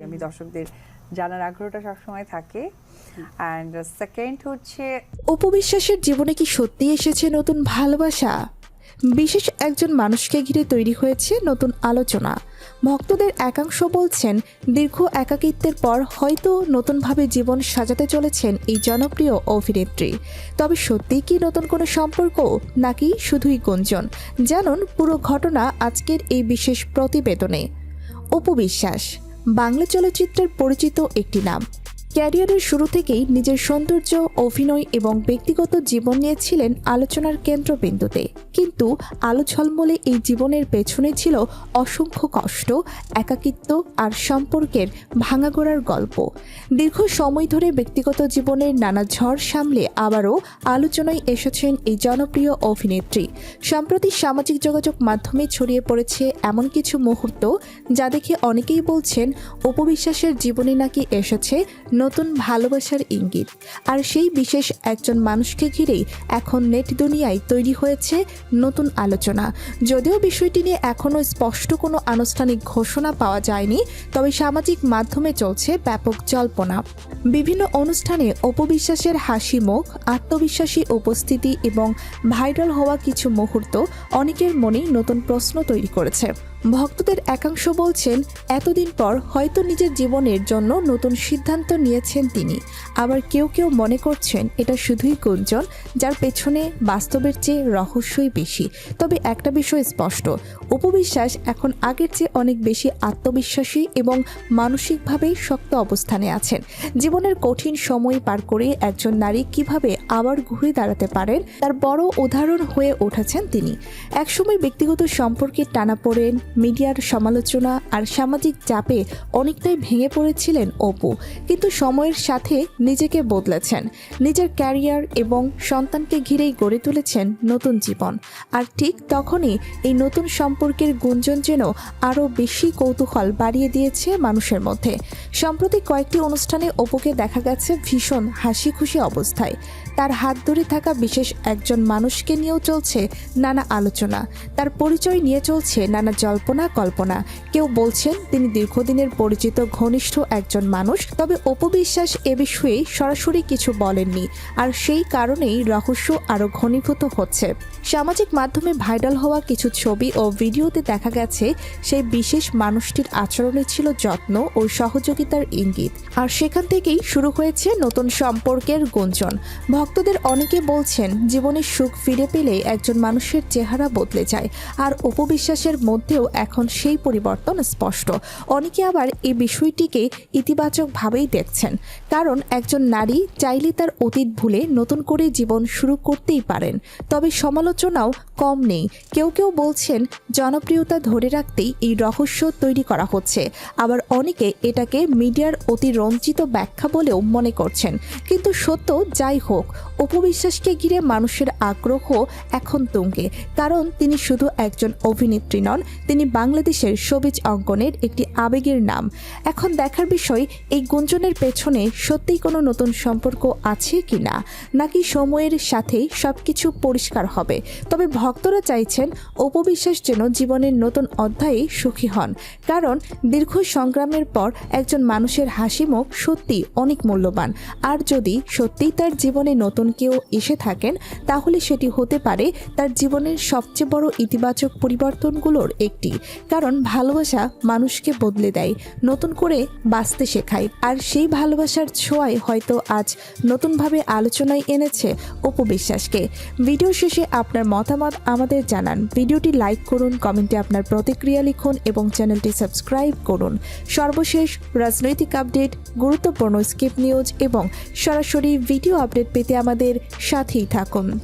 আমি দর্শকদের জানার আগ্রহটা সবসময় থাকে। অ্যান্ড সেকেন্ড হচ্ছে, অপু বিশ্বাসের জীবনে কি সত্যি এসেছে নতুন ভালোবাসা? বিশেষ একজন মানুষকে ঘিরে তৈরি হয়েছে নতুন আলোচনা। ভক্তদের একাংশ বলছেন, দীর্ঘ একাকিত্বের পর হয়তো নতুনভাবে জীবন সাজাতে চলেছেন এই জনপ্রিয় অভিনেত্রী। তবে সত্যিই কি নতুন কোনো সম্পর্ক, নাকি শুধুই গুঞ্জন? জানুন পুরো ঘটনা আজকের এই বিশেষ প্রতিবেদনে। অপু বিশ্বাস বাংলা চলচ্চিত্রের পরিচিত একটি নাম। ক্যারিয়ারের শুরু থেকেই নিজের সৌন্দর্য, অভিনয় এবং ব্যক্তিগত জীবন নিয়ে ছিলেন আলোচনার কেন্দ্রবিন্দুতে। কিন্তু আলো ঝলমলে এই জীবনের পেছনে ছিল অসংখ্য কষ্ট, একাকিত্ব আর সম্পর্কের ভাঙাগোড়ার গল্প। দীর্ঘ সময় ধরে ব্যক্তিগত জীবনের নানা ঝড় সামলে আবারও আলোচনায় এসেছেন এই জনপ্রিয় অভিনেত্রী। সম্প্রতি সামাজিক যোগাযোগ মাধ্যমে ছড়িয়ে পড়েছে এমন কিছু মুহূর্ত যা দেখে অনেকেই বলছেন, অপু বিশ্বাসের জীবনে নাকি এসেছে নতুন ভালোবাসার ইঙ্গিত। আর সেই বিশেষ একজন মানুষকে ঘিরেই এখন নেট দুনিয়ায় তৈরি হয়েছে নতুন আলোচনা। যদিও বিষয়টি নিয়ে এখনও স্পষ্ট কোনো আনুষ্ঠানিক ঘোষণা পাওয়া যায়নি, তবে সামাজিক মাধ্যমে চলছে ব্যাপক জল্পনা। বিভিন্ন অনুষ্ঠানে অপু বিশ্বাসের হাসি মুখ, আত্মবিশ্বাসী উপস্থিতি এবং ভাইরাল হওয়া কিছু মুহূর্ত অনেকের মনেই নতুন প্রশ্ন তৈরি করেছে। ভক্তদের একাংশ বলছেন, এতদিন পর হয়তো নিজের জীবনের জন্য নতুন সিদ্ধান্ত নিয়েছেন তিনি। আবার কেউ কেউ মনে করছেন এটা শুধুই গুঞ্জন, যার পেছনে বাস্তবের চেয়ে রহস্যই বেশি। তবে একটা বিষয় স্পষ্ট, অপু বিশ্বাস এখন আগের চেয়ে অনেক বেশি আত্মবিশ্বাসী এবং মানসিকভাবে শক্ত অবস্থানে আছেন। জীবনের কঠিন সময় পার করে একজন নারী কিভাবে আবার ঘুরে দাঁড়াতে পারেন তার বড় উদাহরণ হয়ে উঠেছেন তিনি। একসময় ব্যক্তিগত সম্পর্কে টানাপোড়েন, মিডিয়ার সমালোচনা আর সামাজিক চাপে অনেকটাই ভেঙে পড়েছিলেন অপু, কিন্তু সময়ের সাথে নিজেকে বদলেছেন। নিজের ক্যারিয়ার এবং সন্তানকে ঘিরেই গড়ে তুলেছেন নতুন জীবন। আর ঠিক তখনই এই নতুন সম্পর্কের গুঞ্জন যেন আরও বেশি কৌতূহল বাড়িয়ে দিয়েছে মানুষের মধ্যে। সম্প্রতি কয়েকটি অনুষ্ঠানে অপুকে দেখা গেছে ভীষণ হাসি খুশি অবস্থায়। তার হাত ধরে থাকা বিশেষ একজন মানুষকে নিয়েও চলছে নানা আলোচনা। তার পরিচয় নিয়ে চলছে নানা জল্পনা কল্পনা। কেউ বলছেন তিনি দীর্ঘদিনের পরিচিত ঘনিষ্ঠ একজন মানুষ, তবে অপু বিশ্বাস এ বিষয়ে সরাসরি কিছু বলেননি। আর সেই কারণেই রহস্য আরও ঘনীভূত হচ্ছে। সামাজিক মাধ্যমে ভাইরাল হওয়া কিছু ছবি ও ভিডিওতে দেখা গেছে সেই বিশেষ মানুষটির আচরণে ছিল যত্ন ও সহযোগিতার ইঙ্গিত। আর সেখান থেকেই শুরু হয়েছে নতুন সম্পর্কের গুঞ্জন। ভক্তদের অনেকে বলছেন, জীবনের সুখ ফিরে পেলে একজন মানুষের চেহারা বদলে যায়। আর অপু বিশ্বাসের মধ্যেও এখন সেই পরিবর্তন স্পষ্ট। অনেকে আবার এই বিষয়টিকে ইতিবাচকভাবেই দেখছেন, কারণ একজন নারী চাইলে তার অতীত ভুলে নতুন করে জীবন শুরু করতেই পারেন। তবে সমালোচনাও কম নেই। কেউ কেউ বলছেন, জনপ্রিয়তা ধরে রাখতেই এই রহস্য তৈরি করা হচ্ছে। আবার অনেকে এটাকে মিডিয়ার অতিরঞ্জিত ব্যাখ্যা বলেও মনে করছেন। কিন্তু সত্য যাই হোক, অপু বিশ্বাসকে ঘিরে মানুষের আগ্রহ এখন তুঙ্গে, কারণ তিনি শুধু একজন অভিনেত্রী নন, তিনি বাংলাদেশের শোবিজ অঙ্গনের একটি আবেগের নাম। এখন দেখার বিষয়, এই গুঞ্জনের পেছনে সত্যিই কোনো নতুন সম্পর্ক আছে কিনা, নাকি সময়ের সাথে সবকিছু পরিষ্কার হবে। তবে ভক্তরা চাইছেন অপু বিশ্বাস যেন জীবনের নতুন অধ্যায়ে সুখী হন, কারণ দীর্ঘ সংগ্রামের পর একজন মানুষের হাসি মুখ সত্যি অনেক মূল্যবান। আর যদি সত্যিই তার জীবনে নতুন কেউ এসে থাকেন, তাহলে সেটি হতে পারে তার জীবনের সবচেয়ে বড় ইতিবাচক পরিবর্তনগুলোর একটি। কারণ ভালোবাসা মানুষকে বদলে দেয়, নতুন করে বাঁচতে শেখায়। আর সেই ভালোবাসার ছোঁয়ায় হয়তো আজ নতুনভাবে আলোচনায় এনেছে অপু বিশ্বাসকে। ভিডিও শেষে আপনার মতামত আমাদের জানান। ভিডিওটি লাইক করুন, কমেন্টে আপনার প্রতিক্রিয়া লিখুন এবং চ্যানেলটি সাবস্ক্রাইব করুন। সর্বশেষ রাজনৈতিক আপডেট, গুরুত্বপূর্ণ স্কিপ নিউজ এবং সরাসরি ভিডিও আপডেট পেতে আমাদের সাথেই থাকুন।